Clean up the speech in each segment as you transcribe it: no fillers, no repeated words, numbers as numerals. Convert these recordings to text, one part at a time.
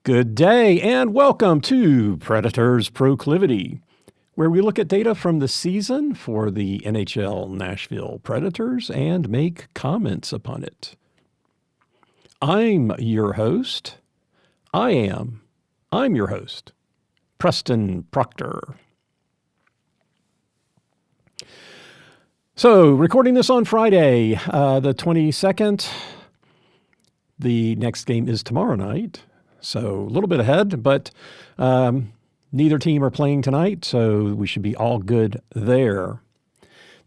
Good day and welcome to Predators Proclivity, where we look at data from the season for the NHL Nashville Predators and make comments upon it. I'm your host. I'm your host, Preston Proctor. So, recording this on Friday, the 22nd. The next game is tomorrow night. So a little bit ahead, but neither team are playing tonight, so we should be all good there.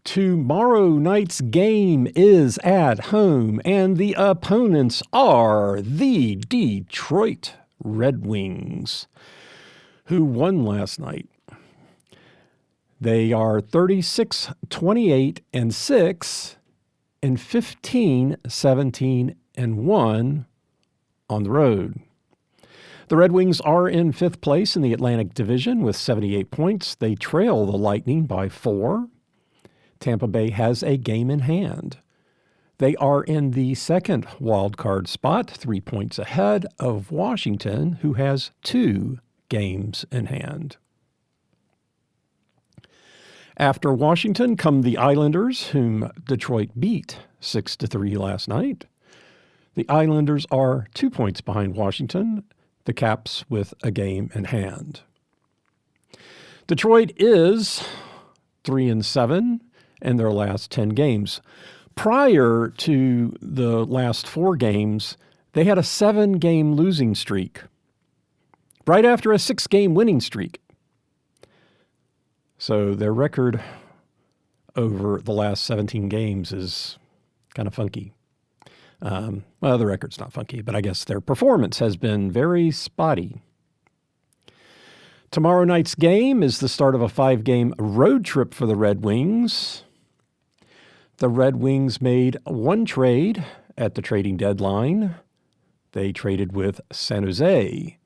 Tomorrow night's game is at home, and the opponents are the Detroit Red Wings, who won last night. They are 36-28-6 and 15-17-1 on the road. The Red Wings are in fifth place in the Atlantic Division with 78 points. They trail the Lightning by 4. Tampa Bay has a game in hand. They are in the second wildcard spot, 3 points ahead of Washington, who has 2 games in hand. After Washington come the Islanders, whom Detroit beat 6-3 last night. The Islanders are 2 points behind Washington, the Caps with a game in hand. Detroit is 3-7 in their last 10 games. Prior to the last 4 games, they had a 7-game losing streak, right after a 6-game winning streak. So their record over the last 17 games is kind of funky. Well, the record's not funky, but I guess their performance has been very spotty. Tomorrow night's game is the start of a 5-game road trip for the Red Wings. The Red Wings made one trade at the trading deadline. They traded with San Jose.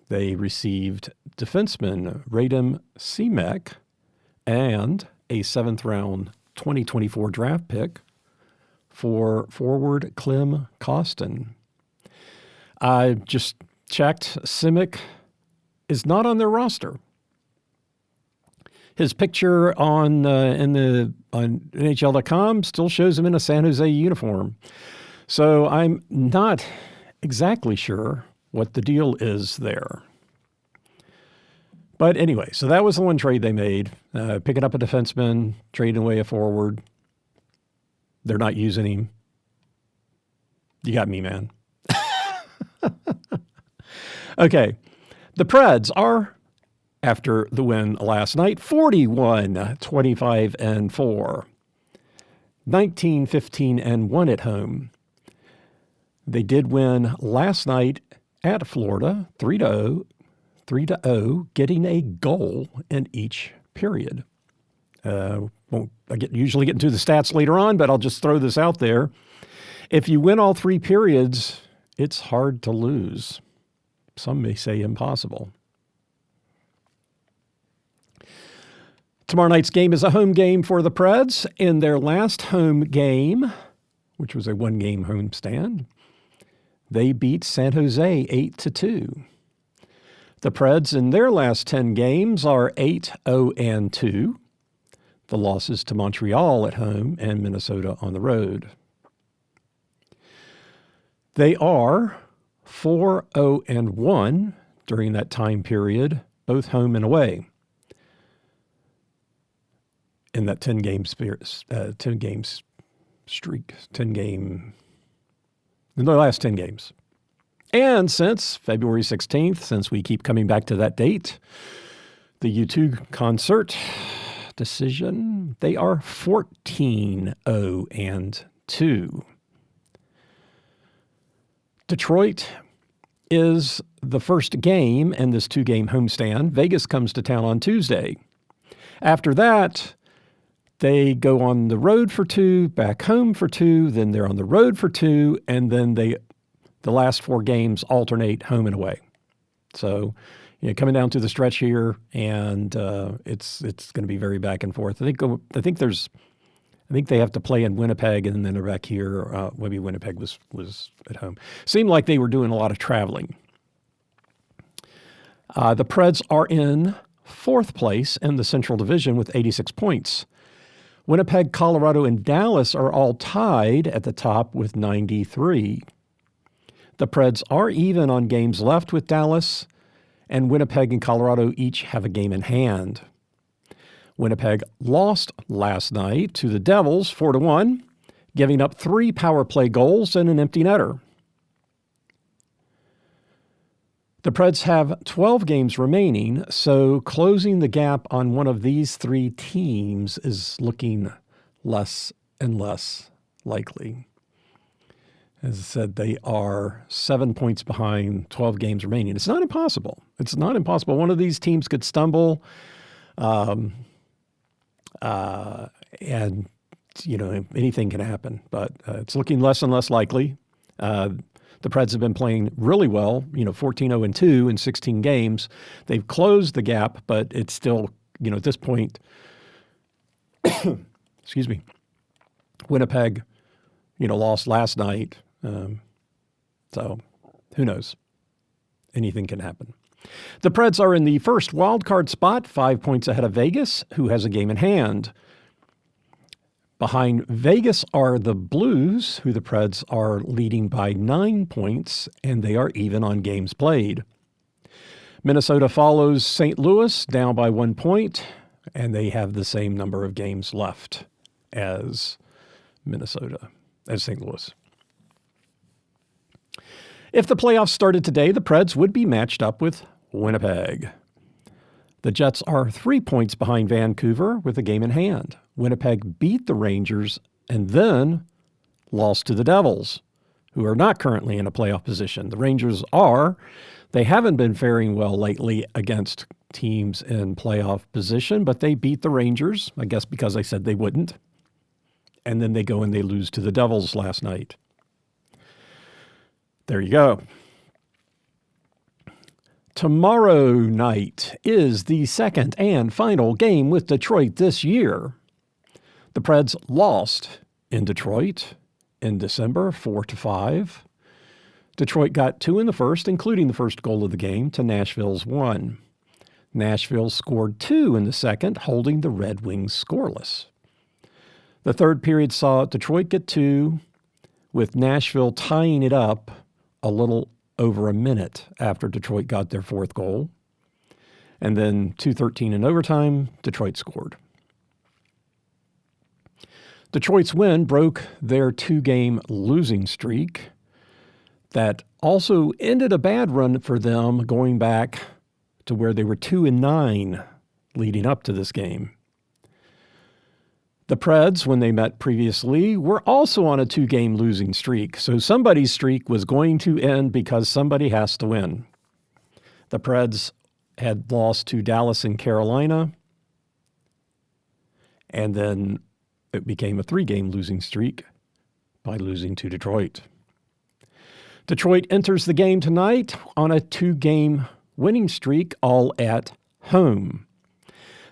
They received defenseman Radim Simek and a 7th-round 2024 draft pick for forward Klim Kostin. I just checked. Simek is not on their roster. His picture on NHL.com still shows him in a San Jose uniform. So I'm not exactly sure what the deal is there. But anyway, so that was the one trade they made. Picking up a defenseman, trading away a forward. They're not using him. You got me, man. Okay. The Preds are, after the win last night, 41-25-4. 19-15-1 at home. They did win last night at Florida, 3-0, getting a goal in each period. Usually get into the stats later on, but I'll just throw this out there. If you win all 3 periods, it's hard to lose. Some may say impossible. Tomorrow night's game is a home game for the Preds. In their last home game, which was a 1-game homestand, they beat San Jose 8-2. The Preds in their last 10 games are 8-0-2. The losses to Montreal at home and Minnesota on the road. They are 4-0-1 during that time period, both home and away. In that 10-game streak, in the last 10 games. And since February 16th, since we keep coming back to that date, the U2 concert decision, they are 14-0-2. Detroit is the first game in this 2-game homestand. Vegas comes to town on Tuesday. After that, they go on the road for 2, back home for 2, then they're on the road for 2, and then the last 4 games alternate home and away. So, coming down to the stretch here, and it's going to be very back and forth. I think they have to play in Winnipeg, and then they're back here. Maybe Winnipeg was at home. Seemed like they were doing a lot of traveling. The Preds are in fourth place in the Central Division with 86 points. Winnipeg, Colorado, and Dallas are all tied at the top with 93. The Preds are even on games left with Dallas, and Winnipeg and Colorado each have a game in hand. Winnipeg lost last night to the Devils 4-1, giving up 3 power play goals and an empty netter. The Preds have 12 games remaining, so closing the gap on one of these 3 teams is looking less and less likely. As I said, they are 7 points behind, 12 games remaining. It's not impossible. It's not impossible. One of these teams could stumble, and, anything can happen. But it's looking less and less likely. The Preds have been playing really well, 14-0-2 in 16 games. They've closed the gap, but it's still, at this point, excuse me, Winnipeg, lost last night. So who knows? Anything can happen. The Preds are in the first wildcard spot, 5 points ahead of Vegas, who has a game in hand. Behind Vegas are the Blues, who the Preds are leading by 9 points, and they are even on games played. Minnesota follows St. Louis down by 1 point, and they have the same number of games left as St. Louis. If the playoffs started today, the Preds would be matched up with Winnipeg. The Jets are 3 points behind Vancouver with a game in hand. Winnipeg beat the Rangers and then lost to the Devils, who are not currently in a playoff position. The Rangers are. They haven't been faring well lately against teams in playoff position, but they beat the Rangers, I guess because I said they wouldn't. And then they go and they lose to the Devils last night. There you go. Tomorrow night is the second and final game with Detroit this year. The Preds lost in Detroit in December 4-5. Detroit got 2 in the first, including the first goal of the game, to Nashville's 1. Nashville scored 2 in the second, holding the Red Wings scoreless. The third period saw Detroit get 2, with Nashville tying it up a little over a minute after Detroit got their 4th goal. And then 2:13 in overtime, Detroit scored. Detroit's win broke their 2-game losing streak that also ended a bad run for them going back to where they were 2-9 leading up to this game. The Preds, when they met previously, were also on a 2-game losing streak, so somebody's streak was going to end because somebody has to win. The Preds had lost to Dallas and Carolina, and then it became a 3-game losing streak by losing to Detroit. Detroit enters the game tonight on a 2-game winning streak, all at home.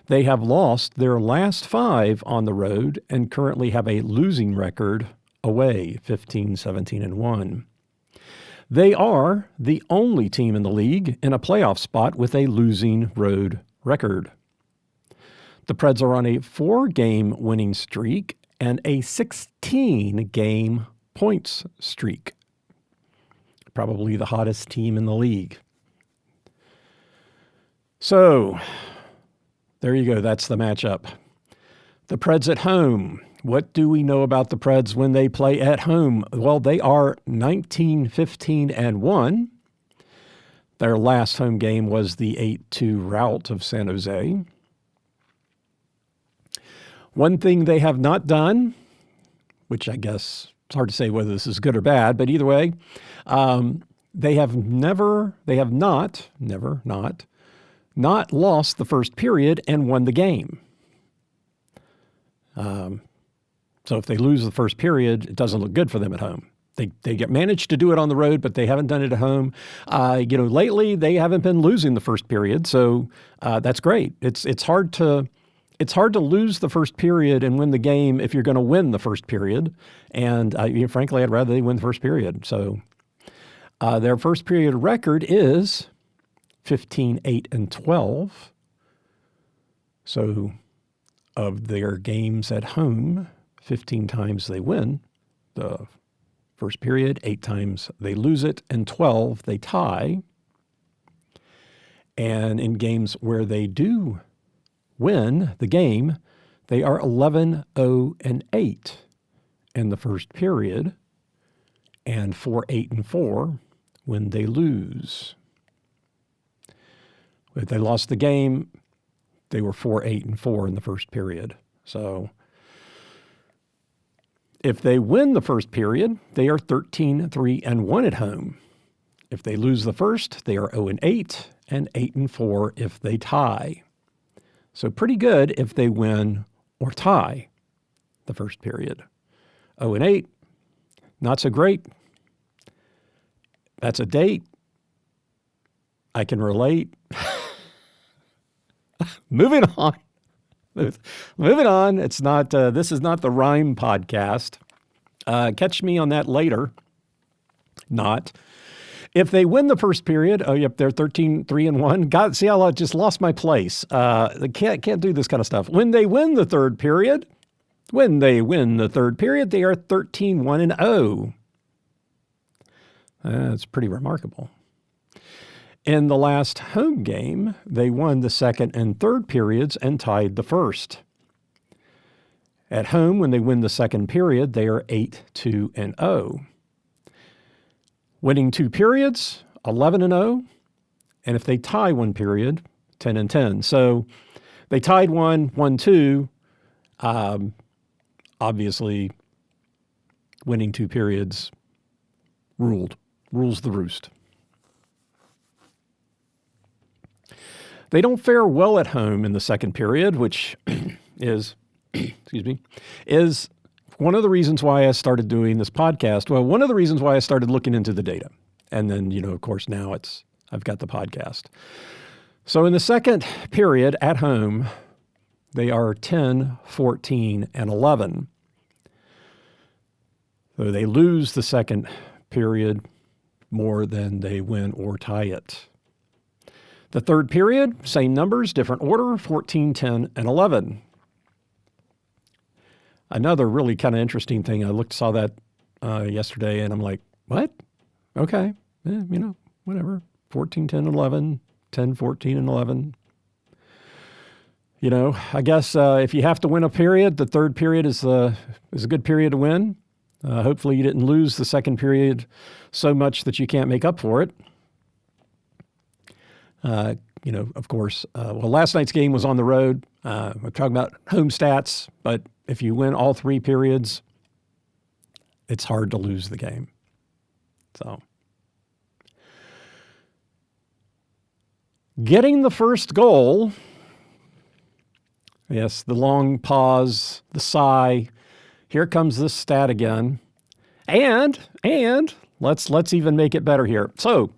They have lost their last 5 on the road and currently have a losing record away, 15-17-1. They are the only team in the league in a playoff spot with a losing road record. The Preds are on a 4-game winning streak and a 16-game points streak. Probably the hottest team in the league. So, there you go. That's the matchup. The Preds at home. What do we know about the Preds when they play at home? Well, they are 19-15-1. Their last home game was the 8-2 rout of San Jose. One thing they have not done, which I guess it's hard to say whether this is good or bad, but either way, they have not lost the first period and won the game. So if they lose the first period, it doesn't look good for them at home. They get managed to do it on the road, but they haven't done it at home. Lately they haven't been losing the first period, so that's great. It's hard to lose the first period and win the game if you're going to win the first period. And frankly, I'd rather they win the first period. So their first period record is 15, 8, and 12. So of their games at home, 15 times they win the first period, 8 times they lose it, and 12 they tie. And in games where they do win the game, they are 11, 0, and 8 in the first period, and 4, 8, and 4 when they lose. If they lost the game, they were 4, 8, and 4 in the first period. So if they win the first period, they are 13, 3, and 1 at home. If they lose the first, they are 0, and 8, and 8, and 4 if they tie. So pretty good if they win or tie the first period. 0, and 8, not so great. That's a date. I can relate. Moving on. Moving on. It's not. This is not the rhyme podcast. Catch me on that later. Not. If they win the first period, oh, yep, they're 13, 3, and 1. God, see how I just lost my place. They can't do this kind of stuff. When they win the third period, they are 13, 1, and 0. That's pretty remarkable. In the last home game, they won the second and third periods and tied the first. At home, when they win the second period, they are 8, 2, and 0. Winning 2 periods, 11, and 0. And if they tie 1 period, 10, and 10. So they tied 1, 1, 2. Obviously, winning 2 periods rules the roost. They don't fare well at home in the second period, which is, is one of the reasons why I started doing this podcast. Well, one of the reasons why I started looking into the data. And then, of course, now I've got the podcast. So in the second period at home, they are 10, 14, and 11. So they lose the second period more than they win or tie it. The third period, same numbers, different order, 14, 10, and 11. Another really kind of interesting thing, I saw that yesterday, and I'm like, what? Okay, whatever. 14, 10, and 11, 10, 14, and 11. I guess if you have to win a period, the third period is a good period to win. Hopefully you didn't lose the second period so much that you can't make up for it. Of course, last night's game was on the road. We're talking about home stats, but if you win all 3 periods, it's hard to lose the game. So, getting the first goal, yes, the long pause, the sigh, here comes this stat again. And let's even make it better here. So,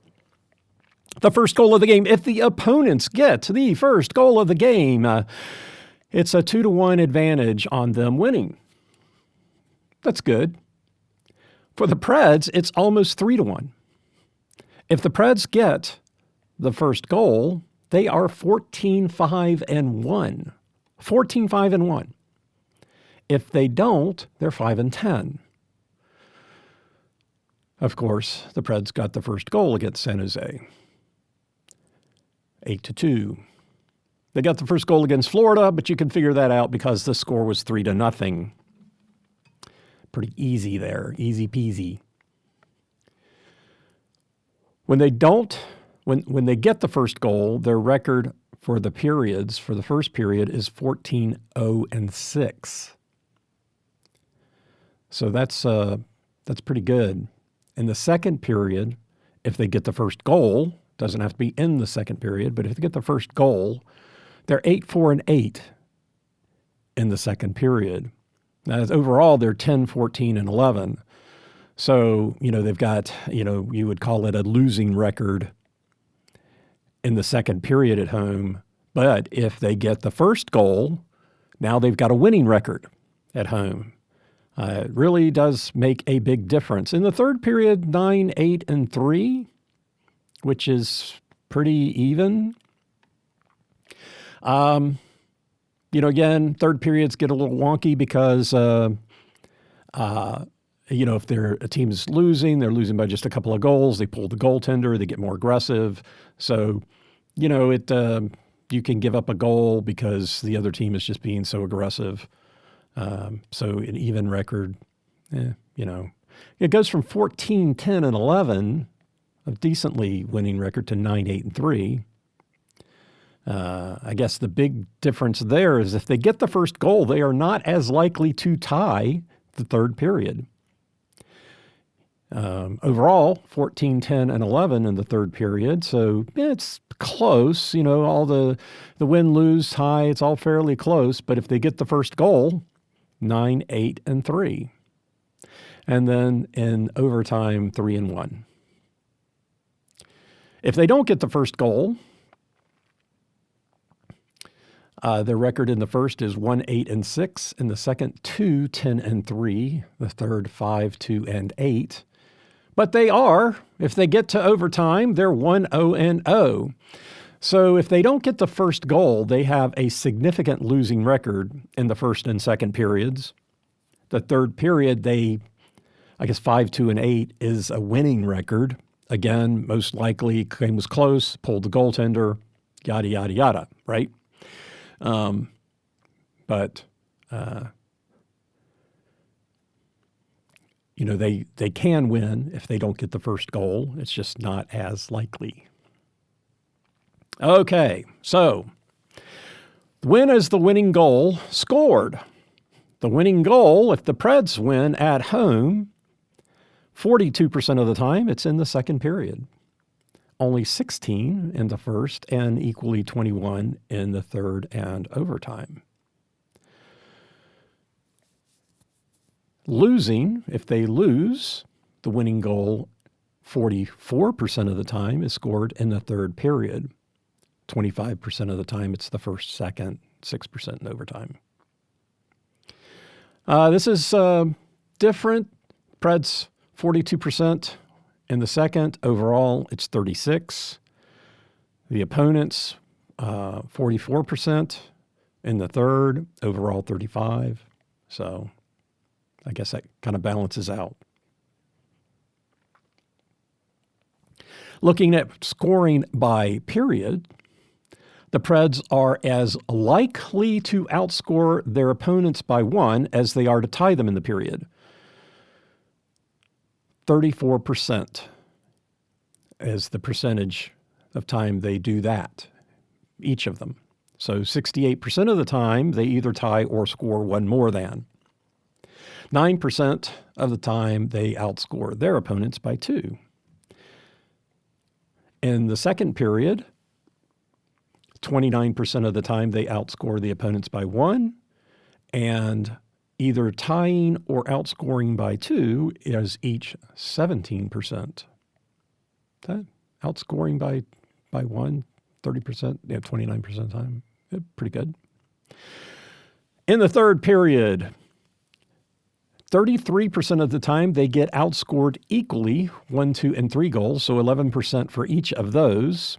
the first goal of the game, if the opponents get the first goal of the game, it's a 2-1 advantage on them winning. That's good. For the Preds, it's almost 3-1. If the Preds get the first goal, they are 14, 5, and 1. 14, 5, and 1. If they don't, they're 5 and 10. Of course, the Preds got the first goal against San Jose. 8-2. They got the first goal against Florida, but you can figure that out because the score was 3-0. Pretty easy there, easy peasy. When they don't, when they get the first goal, their record for the periods, for the first period, is 14, 0, and 6. So that's pretty good. In the second period, if they get the first goal, doesn't have to be in the second period, but if they get the first goal, they're 8, 4, and 8 in the second period. Now, overall, they're 10, 14, and 11. So, they've got, you would call it a losing record in the second period at home. But if they get the first goal, now they've got a winning record at home. It really does make a big difference. In the third period, 9, 8, and 3, which is pretty even. Again, third periods get a little wonky because, if a team is losing, they're losing by just a couple of goals. They pull the goaltender, they get more aggressive. So, you can give up a goal because the other team is just being so aggressive. So an even record, it goes from 14, 10, and 11, a decently winning record, to 9, 8, and 3. I guess the big difference there is if they get the first goal, they are not as likely to tie the third period. Overall, 14, 10, and 11 in the third period. So it's close. All the win-lose tie, it's all fairly close. But if they get the first goal, 9, 8, and 3. And then in overtime, 3 and 1. If they don't get the first goal, their record in the first is 1, 8, and 6. In the second, 2, 10, and 3. The third, 5, 2, and 8. But they are, if they get to overtime, they're 1, 0, and 0. So if they don't get the first goal, they have a significant losing record in the first and second periods. The third period, 5, 2, and 8 is a winning record. Again, most likely, game was close, pulled the goaltender, yada, yada, yada, right? They can win if they don't get the first goal. It's just not as likely. Okay, so when is the winning goal scored? The winning goal, if the Preds win at home, 42% of the time, it's in the second period. Only 16 in the first and equally 21 in the third and overtime. Losing, if they lose, the winning goal 44% of the time is scored in the third period. 25% of the time it's the first, second, 6% in overtime. This is different. Preds 42% in the second. Overall, it's 36%. The opponents 44% in the third. Overall, 35%. So I guess that kind of balances out. Looking at scoring by period, the Preds are as likely to outscore their opponents by 1 as they are to tie them in the period. 34% is the percentage of time they do that, each of them. So 68% of the time, they either tie or score 1 more than. 9% of the time, they outscore their opponents by 2. In the second period, 29% of the time, they outscore the opponents by 1, and either tying or outscoring by 2 is each 17%. That outscoring by 1, 30%, 29% of the time. Pretty good. In the third period, 33% of the time they get outscored equally, 1, 2, and 3 goals, so 11% for each of those.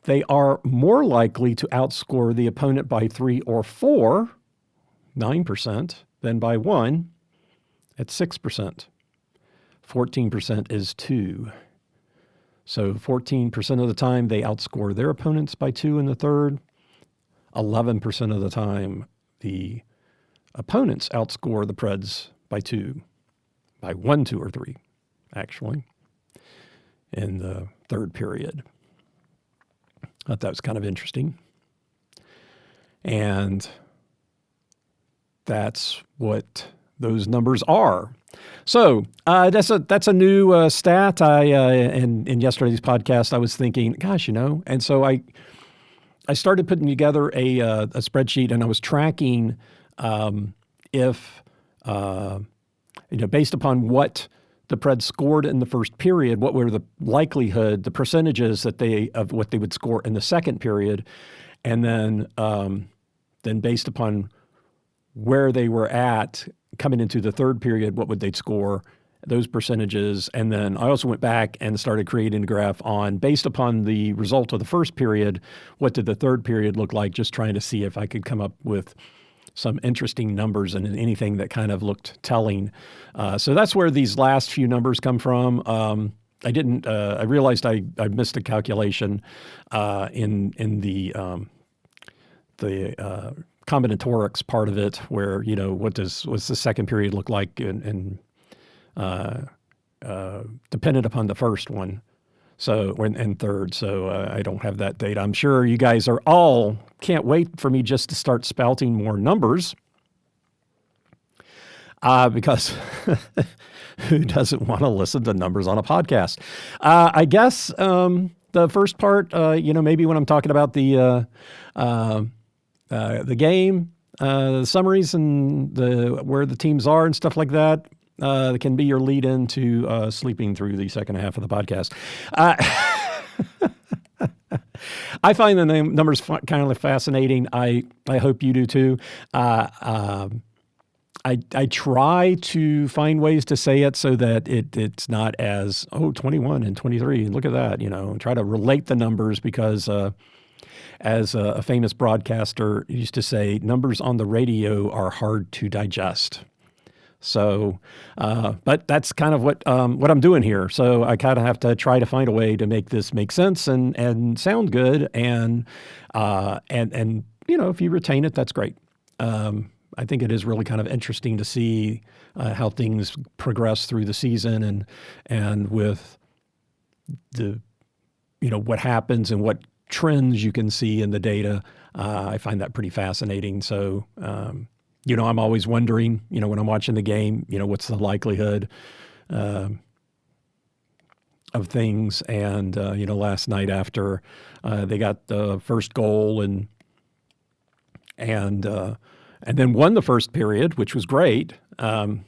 They are more likely to outscore the opponent by 3 or 4, 9%, than by 1 at 6%. 14% is 2. So 14% of the time they outscore their opponents by 2 in the third. 11% of the time the opponents outscore the Preds by 2, by 1, 2, or 3, actually, in the third period. I thought that was kind of interesting. And that's what those numbers are. So that's a new stat. In yesterday's podcast, I was thinking, gosh, and so I started putting together a spreadsheet, and I was tracking if based upon what the Preds scored in the first period, what were the likelihood, the percentages of what they would score in the second period, and then based upon where they were at coming into the third period, what would they score those percentages. And then I also went back and started creating a graph on, based upon the result of the first period, what did the third period look like, just trying to see if I could come up with some interesting numbers and anything that kind of looked telling. So that's where these last few numbers come from. I realized I missed a calculation in the combinatorics part of it, where, what's the second period look like and dependent upon the first one. So, and third. So I don't have that data. I'm sure you guys are all can't wait for me just to start spouting more numbers. Because who doesn't want to listen to numbers on a podcast? I guess the first part, maybe when I'm talking about the game, the summaries and where the teams are and stuff like that, can be your lead into sleeping through the second half of the podcast. I find the numbers kind of fascinating. I hope you do too. I try to find ways to say it so that it's not as, 21 and 23, look at that, try to relate the numbers, because as a famous broadcaster used to say, numbers on the radio are hard to digest. So, but that's kind of what I'm doing here. So I kind of have to try to find a way to make this make sense and sound good. And if you retain it, that's great. I think it is really kind of interesting to see how things progress through the season and with the, what happens and what trends you can see in the data. I find that pretty fascinating. So, I'm always wondering, when I'm watching the game, what's the likelihood of things. And, last night after they got the first goal and then won the first period, which was great. Would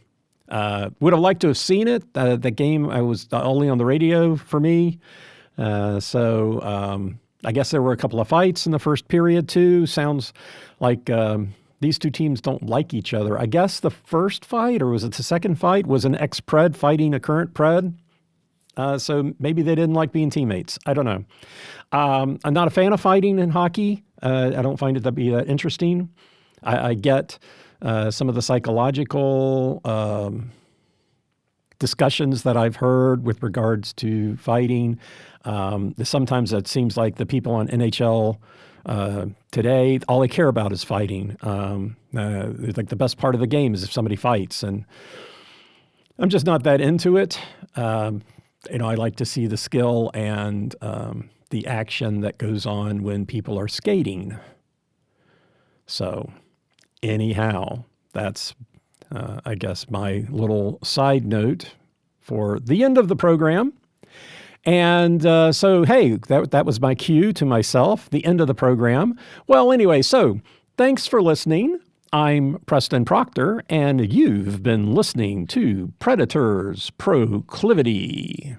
have liked to have seen it. The game, I was only on the radio for me. So I guess there were a couple of fights in the first period too. Sounds like these two teams don't like each other. I guess the first fight, or was it the second fight, was an ex-Pred fighting a current Pred. So maybe they didn't like being teammates. I don't know. I'm not a fan of fighting in hockey. I don't find it to be that interesting. I get some of the psychological discussions that I've heard with regards to fighting. Sometimes it seems like the people on NHL today, all they care about is fighting. Like the best part of the game is if somebody fights, and I'm just not that into it. I like to see the skill and the action that goes on when people are skating. So anyhow, that's, I guess, my little side note for the end of the program. And so, hey, that was my cue to myself, the end of the program. Well, anyway, so thanks for listening. I'm Preston Proctor, and you've been listening to Predators Proclivity.